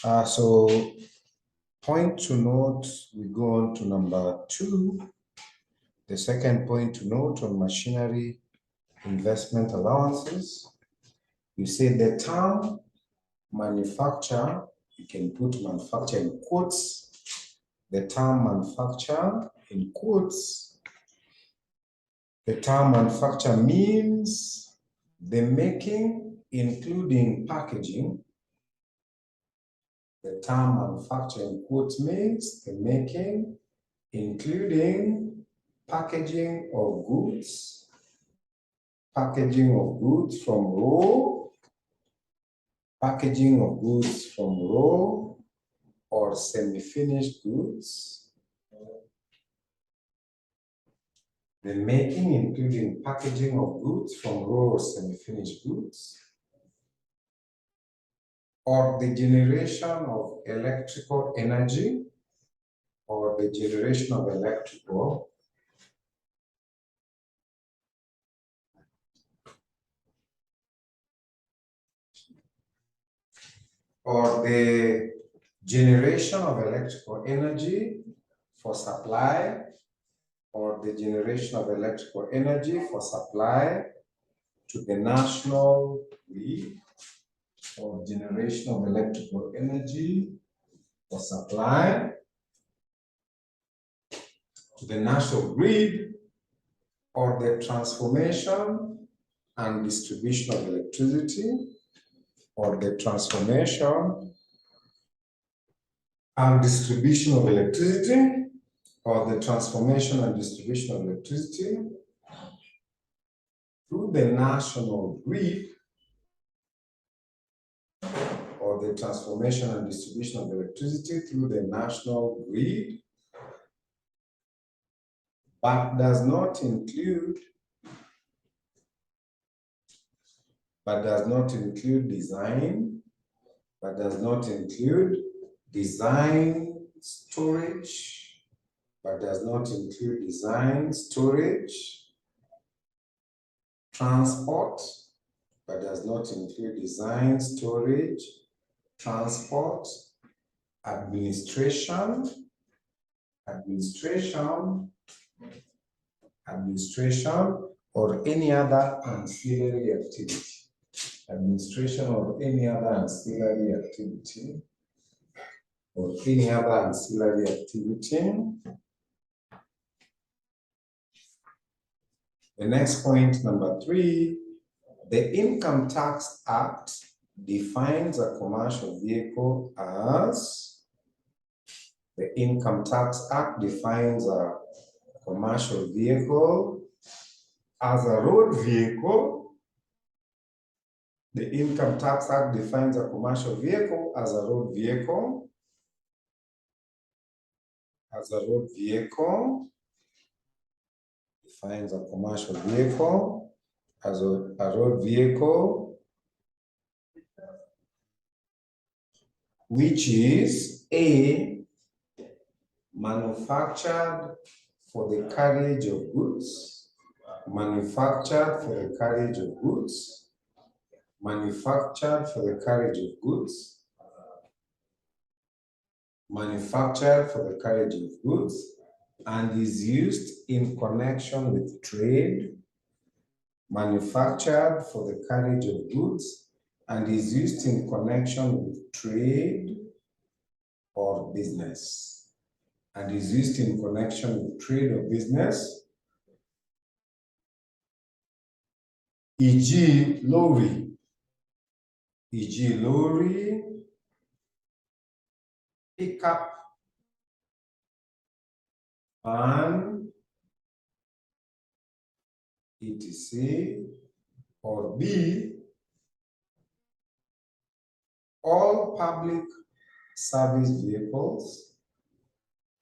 vehicles. So point to note, we go on to number 2. The second point to note on machinery investment allowances. You say the term manufacture, you can put manufacture in quotes. The term manufacture in quotes. The term manufacture means the making, including packaging. The term manufacture in quotes means the making, including packaging of goods. Packaging of goods from raw. Packaging of goods from raw or semi-finished goods. The making, including packaging of goods from raw or semi-finished goods, or the generation of electrical energy, or the generation of electrical or the generation of electrical energy for supply, or the generation of electrical energy for supply to the national grid, or generation of electrical energy for supply to the national grid, or the transformation and distribution of electricity, or the transformation and distribution of electricity, or the transformation and distribution of electricity through the national grid, or the transformation and distribution of electricity through the national grid, but does not include design, storage, transport, but does not include design, storage, transport, administration, or any other ancillary activity. Administration or any other ancillary activity. The next point, number 3, the Income Tax Act defines a commercial vehicle as. The Income Tax Act defines a commercial vehicle as a road vehicle. The Income Tax Act defines a commercial vehicle as a road vehicle. Defines a commercial vehicle as a road vehicle, which is A, manufactured for the carriage of goods, manufactured for the carriage of goods, manufactured for the carriage of goods, manufactured for the carriage of goods, and is used in connection with trade, manufactured for the carriage of goods, and is used in connection with trade or business, and is used in connection with trade or business, e.g. lorry, pickup, van, etc., or B, all public service vehicles,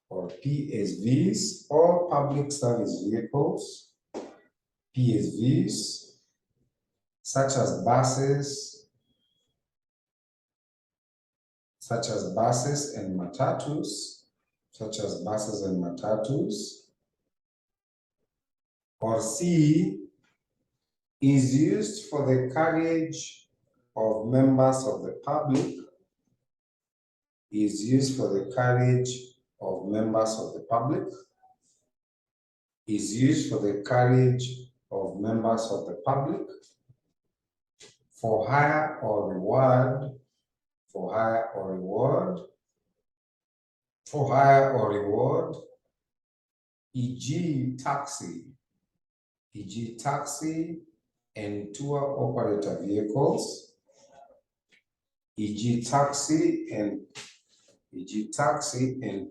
or PSVs, all public service vehicles, PSVs, such as buses and matatus, or C, is used for the carriage of members of the public is used for the carriage of members of the public, is used for the carriage of members of the public, for hire or reward, for hire or reward, for hire or reward, e.g. taxi, e.g. taxi and tour operator vehicles, e.g. taxi and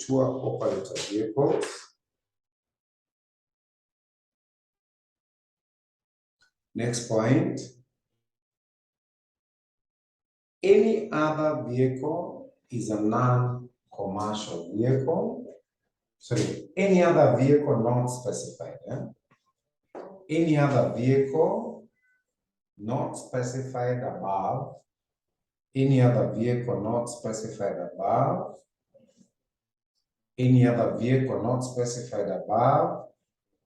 tour operator vehicles. Next point. Any other vehicle is a non-commercial vehicle. Sorry, any other vehicle not specified. Any other vehicle not specified above, any other vehicle not specified above, any other vehicle not specified above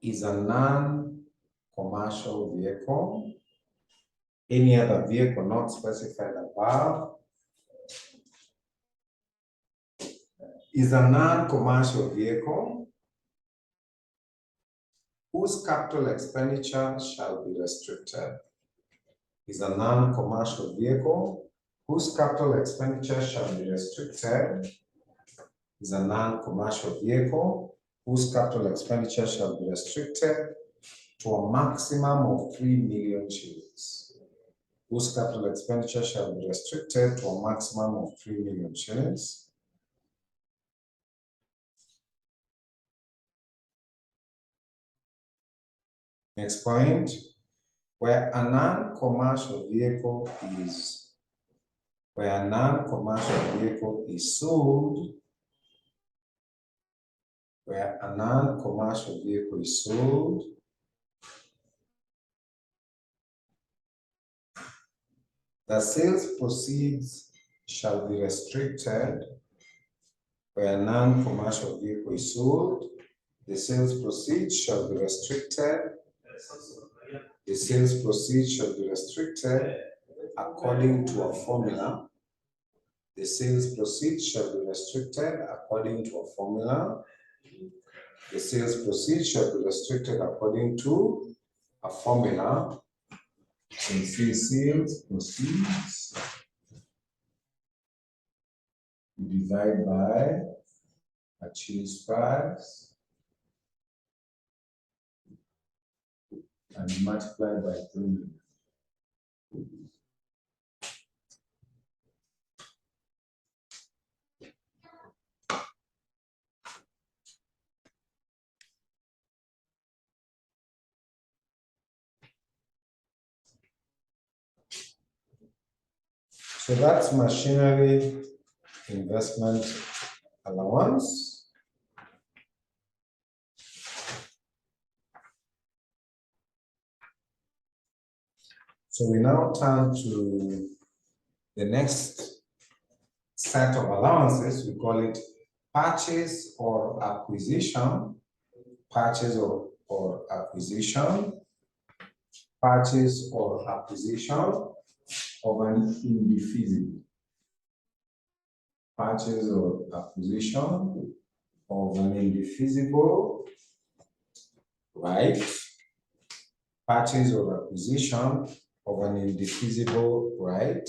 is a non-commercial vehicle. Any other vehicle not specified above is a non-commercial vehicle whose capital expenditure shall be restricted. Is a non-commercial vehicle whose capital expenditure shall be restricted. Is a non-commercial vehicle whose capital expenditure shall be restricted to a maximum of 3 million shillings. Whose capital expenditure shall be restricted to a maximum of 3 million shillings. Next point, where a non-commercial vehicle is sold, where a non-commercial vehicle is sold, the sales proceeds shall be restricted. Where a non-commercial vehicle is sold, the sales proceeds shall be restricted. The sales proceeds shall be restricted according to a formula. The sales proceeds shall be restricted according to a formula. The sales proceeds shall be restricted according to a formula. And sales proceeds we divide by purchase price and multiply by 3. So that's machinery investment allowance. So we now turn to the next set of allowances. We call it purchase or acquisition. Purchase or acquisition. Purchase or acquisition of an indefeasible. Purchase or acquisition of an indefeasible right. Purchase or acquisition of an indefeasible right.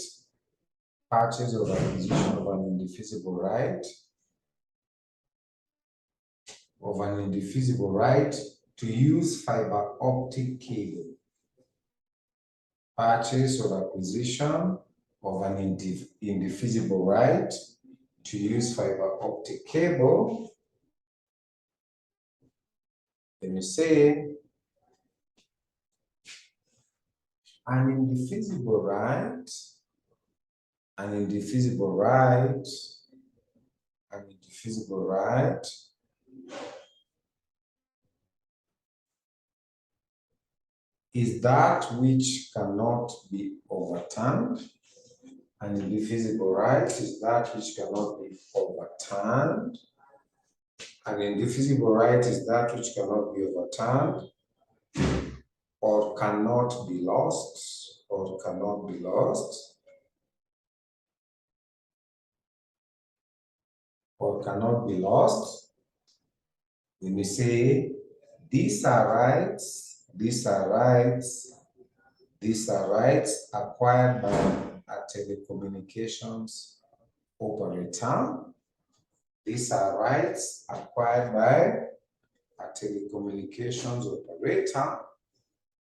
Purchase or acquisition of an indefeasible right. Of an indefeasible right to use fiber optic cable. Purchase or acquisition of an indefeasible right to use fiber optic cable. Then you say an indefeasible right, an indefeasible right, an indefeasible right is that which cannot be overturned. An indefeasible right is that which cannot be overturned. An indefeasible right is that which cannot be overturned or cannot be lost, or cannot be lost. or cannot be lost. When we say these are rights, these are rights, these are rights acquired by a telecommunications operator. These are rights acquired by a telecommunications operator.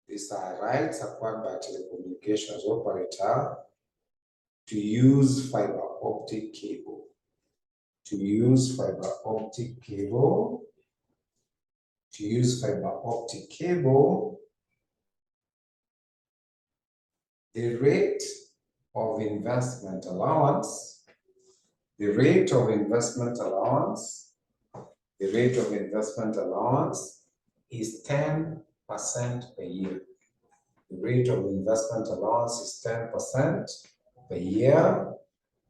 These are rights acquired by a telecommunications operator to use fiber optic cable. To use fiber optic cable. To use fiber optic cable. The rate of investment allowance. The rate of investment allowance. The rate of investment allowance is 10% per year. The rate of investment allowance is 10% per year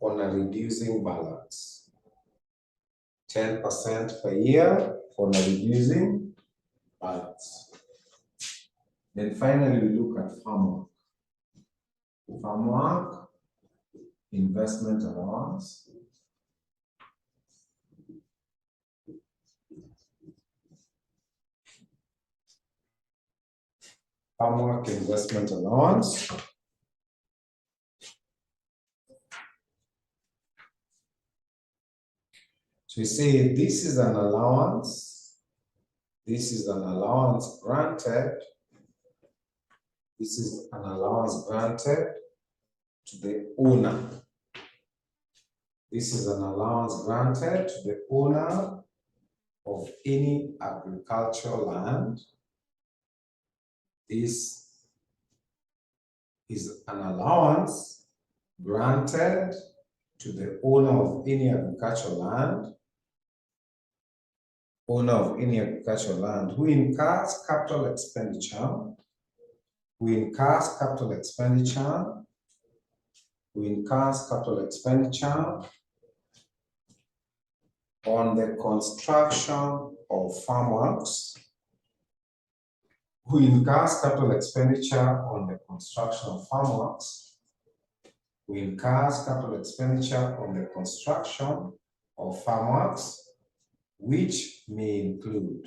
on a reducing balance. 10% per year on a reducing balance. Then finally, we look at farm work. Farm work, investment allowance. Farm work investment allowance. So we say this is an allowance. This is an allowance granted. This is an allowance granted to the owner. This is an allowance granted to the owner of any agricultural land. This is an allowance granted to the owner of any agricultural land. Owner of any agricultural land who incurs capital expenditure. Who incurs capital expenditure. Who incurs capital expenditure on the construction of farm works. Who incurs capital expenditure on the construction of farm works. Who incurs capital expenditure on the construction of farm works, which may include.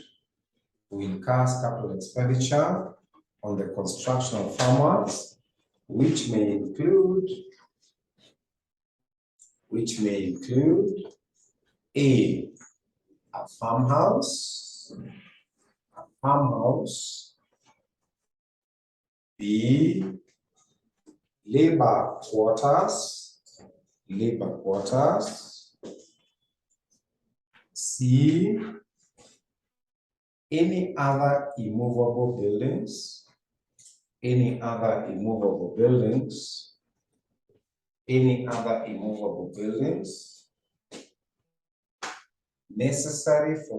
Who incurs capital expenditure on the construction of farm works, which may include A, a farmhouse, B, labor quarters, C, any other immovable buildings, necessary for